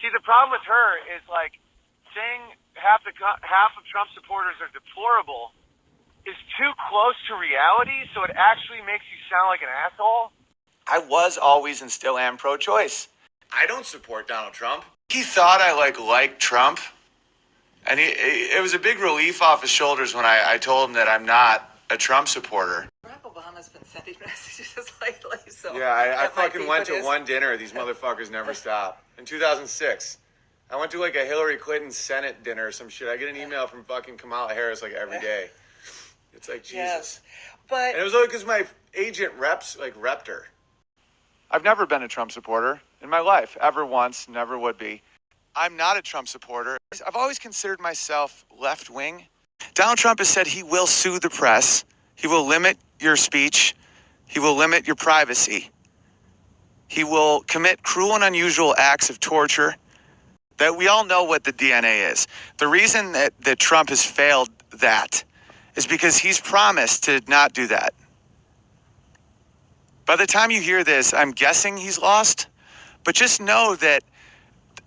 See, the problem with her is, like, saying half of Trump supporters are deplorable is too close to reality, so it actually makes you sound like an asshole. I was always and still am pro-choice. I don't support Donald Trump. He thought I liked Trump, and it was a big relief off his shoulders when I told him that I'm not a Trump supporter. Barack Obama's been sending messages lately, so... Yeah, I fucking went to one dinner. These motherfuckers never stop. In 2006. I went to, like, a Hillary Clinton Senate dinner or some shit. I get an email from fucking Kamala Harris, like, every day. It's like, Jesus. Yes, but... And it was only because my agent repped her. I've never been a Trump supporter in my life. Ever once. Never would be. I'm not a Trump supporter. I've always considered myself left-wing. Donald Trump has said he will sue the press. He will limit your speech. He will limit your privacy. He will commit cruel and unusual acts of torture. That we all know what the DNA is. The reason that Trump has failed that is because he's promised to not do that. By the time you hear this, I'm guessing he's lost. But just know that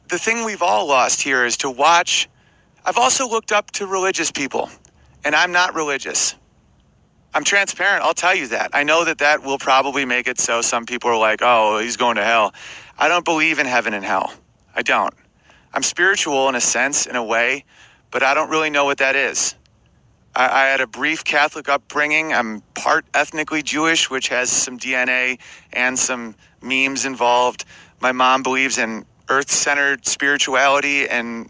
the thing we've all lost here is to watch. I've also looked up to religious people, and I'm not religious. I'm transparent. I'll tell you that. I know that will probably make it so some people are like, oh, he's going to hell. I don't believe in heaven and hell. I don't. I'm spiritual in a sense, in a way, but I don't really know what that is. I had a brief Catholic upbringing. I'm part ethnically Jewish, which has some DNA and some memes involved. My mom believes in earth-centered spirituality, and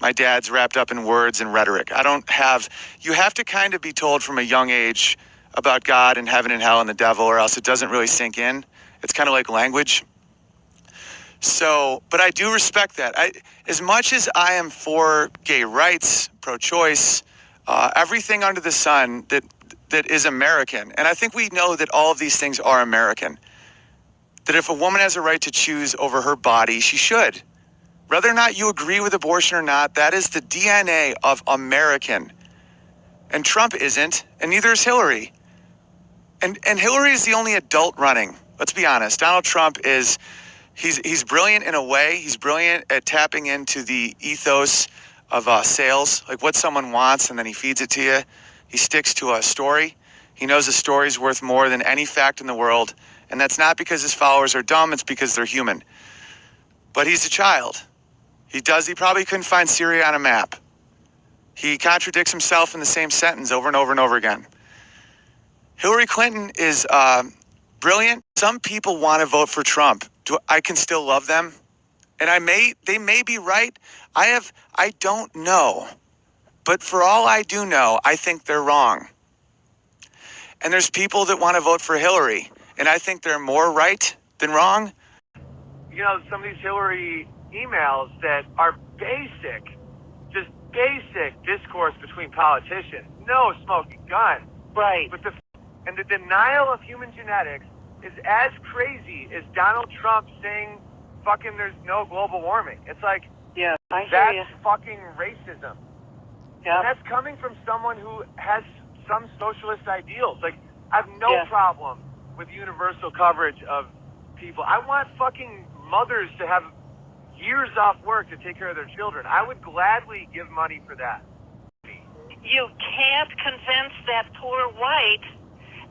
my dad's wrapped up in words and rhetoric. You have to kind of be told from a young age about God and heaven and hell and the devil, or else it doesn't really sink in. It's kind of like language. So, but I do respect that. As much as I am for gay rights, pro-choice, everything under the sun that is American, and I think we know that all of these things are American, that if a woman has a right to choose over her body, she should. Whether or not you agree with abortion or not, that is the DNA of American. And Trump isn't, and neither is Hillary. And Hillary is the only adult running. Let's be honest. Donald Trump is... He's brilliant in a way. He's brilliant at tapping into the ethos of sales, like what someone wants, and then he feeds it to you. He sticks to a story. He knows a story's worth more than any fact in the world, and that's not because his followers are dumb. It's because they're human. But he's a child. He probably couldn't find Syria on a map. He contradicts himself in the same sentence over and over and over again. Hillary Clinton is brilliant. Some people want to vote for Trump. I can still love them, and they may be right. I don't know, but for all I do know, I think they're wrong. And there's people that want to vote for Hillary, and I think they're more right than wrong. You know, some of these Hillary emails that are just basic discourse between politicians. No smoking gun. Right. But the denial of human genetics is as crazy as Donald Trump saying fucking there's no global warming. It's like, yeah, I hear that's you. fucking racism. Yeah. And that's coming from someone who has some socialist ideals. Like, I have no problem with universal coverage of people. I want fucking mothers to have years off work to take care of their children. I would gladly give money for that. You can't convince that poor white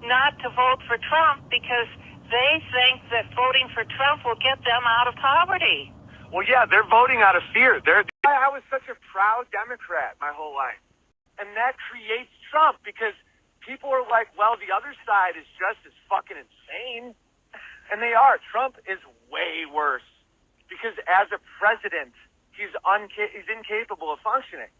not to vote for Trump because they think that voting for Trump will get them out of poverty. Well, yeah, they're voting out of fear. I was such a proud Democrat my whole life. And that creates Trump because people are like, well, the other side is just as fucking insane. And they are. Trump is way worse because as a president, he's incapable of functioning.